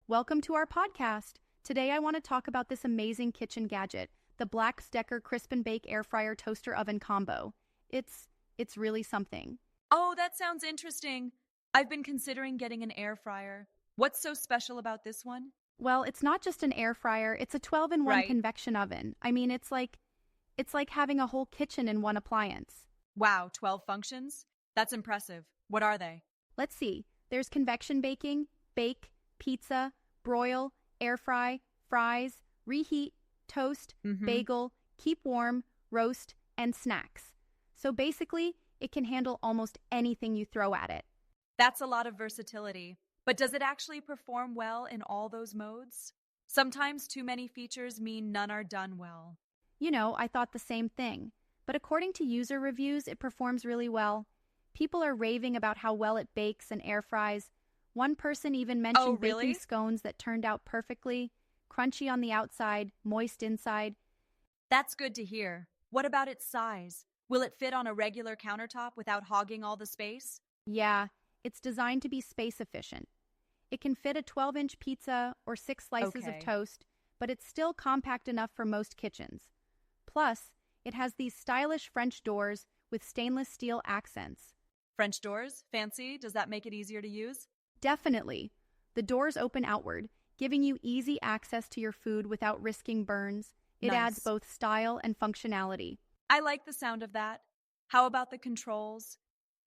Welcome to our podcast. Today I want to talk about this amazing kitchen gadget, the Black Decker Crisp and Bake Air Fryer Toaster Oven Combo. It's really something. Oh, that sounds interesting. I've been considering getting an air fryer. What's so special about this one? Well, it's not just an air fryer, it's a 12-in-1 Right. convection oven. It's like having a whole kitchen in one appliance. Wow, 12 functions? That's impressive. What are they? Let's see. There's convection baking, bake, pizza, broil, air fry, fries, reheat, toast, bagel, keep warm, roast, and snacks. So basically, it can handle almost anything you throw at it. That's a lot of versatility. But does it actually perform well in all those modes? Sometimes too many features mean none are done well. I thought the same thing. But according to user reviews, it performs really well. People are raving about how well it bakes and air fries. One person even mentioned baking Really? scones that turned out perfectly, crunchy on the outside, moist inside. That's good to hear. What about its size? Will it fit on a regular countertop without hogging all the space? Yeah, it's designed to be space efficient. It can fit a 12-inch pizza or 6 slices of Okay. toast, but it's still compact enough for most kitchens. Plus, it has these stylish French doors with stainless steel accents. French doors? Fancy? Does that make it easier to use? Definitely. The doors open outward, giving you easy access to your food without risking burns. It adds Nice. both style and functionality. I like the sound of that. How about the controls?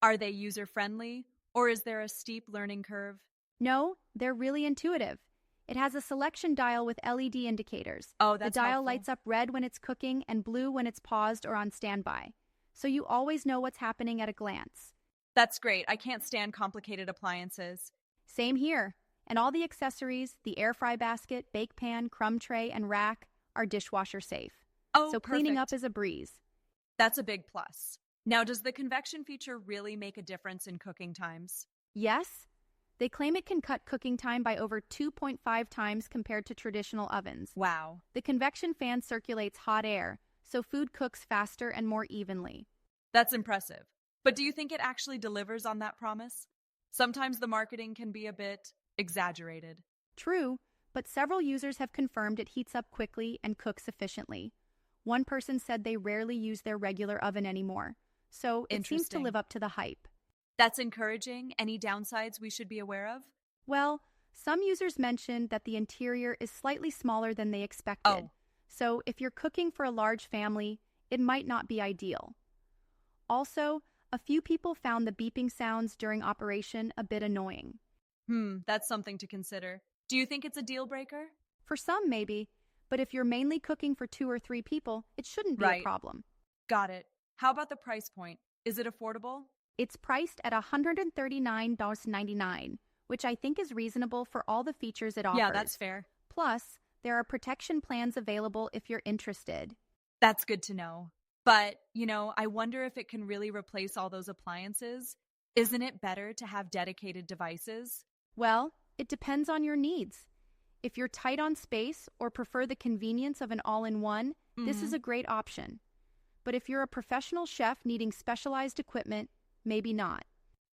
Are they user-friendly, or is there a steep learning curve? No, they're really intuitive. It has a selection dial with LED indicators. Oh, The that's dial helpful. lights up red when it's cooking and blue when it's paused or on standby. So you always know what's happening at a glance. That's great. I can't stand complicated appliances. Same here. And all the accessories, the air fry basket, bake pan, crumb tray, and rack are dishwasher safe. Oh, So cleaning up perfect. is a breeze. That's a big plus. Now, does the convection feature really make a difference in cooking times? Yes, they claim it can cut cooking time by over 2.5 times compared to traditional ovens. Wow. The convection fan circulates hot air, so food cooks faster and more evenly. That's impressive. But do you think it actually delivers on that promise? Sometimes the marketing can be a bit exaggerated. True, but several users have confirmed it heats up quickly and cooks efficiently. One person said they rarely use their regular oven anymore, so it seems to Interesting. live up to the hype. That's encouraging. Any downsides we should be aware of? Well, some users mentioned that the interior is slightly smaller than they expected, Oh. so if you're cooking for a large family, it might not be ideal. Also, a few people found the beeping sounds during operation a bit annoying. That's something to consider. Do you think it's a deal breaker? For some, maybe, but if you're mainly cooking for 2 or 3 people, it shouldn't be a Right. problem. Got it. How about the price point? Is it affordable? It's priced at $139.99, which I think is reasonable for all the features it offers. Yeah, that's fair. Plus, there are protection plans available if you're interested. That's good to know. But, I wonder if it can really replace all those appliances. Isn't it better to have dedicated devices? Well, it depends on your needs. If you're tight on space or prefer the convenience of an all-in-one, this is a great option. But if you're a professional chef needing specialized equipment, maybe not.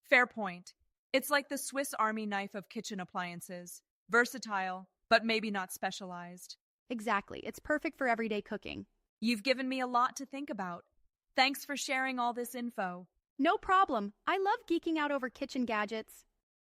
Fair point. It's like the Swiss Army knife of kitchen appliances. Versatile, but maybe not specialized. Exactly, it's perfect for everyday cooking. You've given me a lot to think about. Thanks for sharing all this info. No problem. I love geeking out over kitchen gadgets.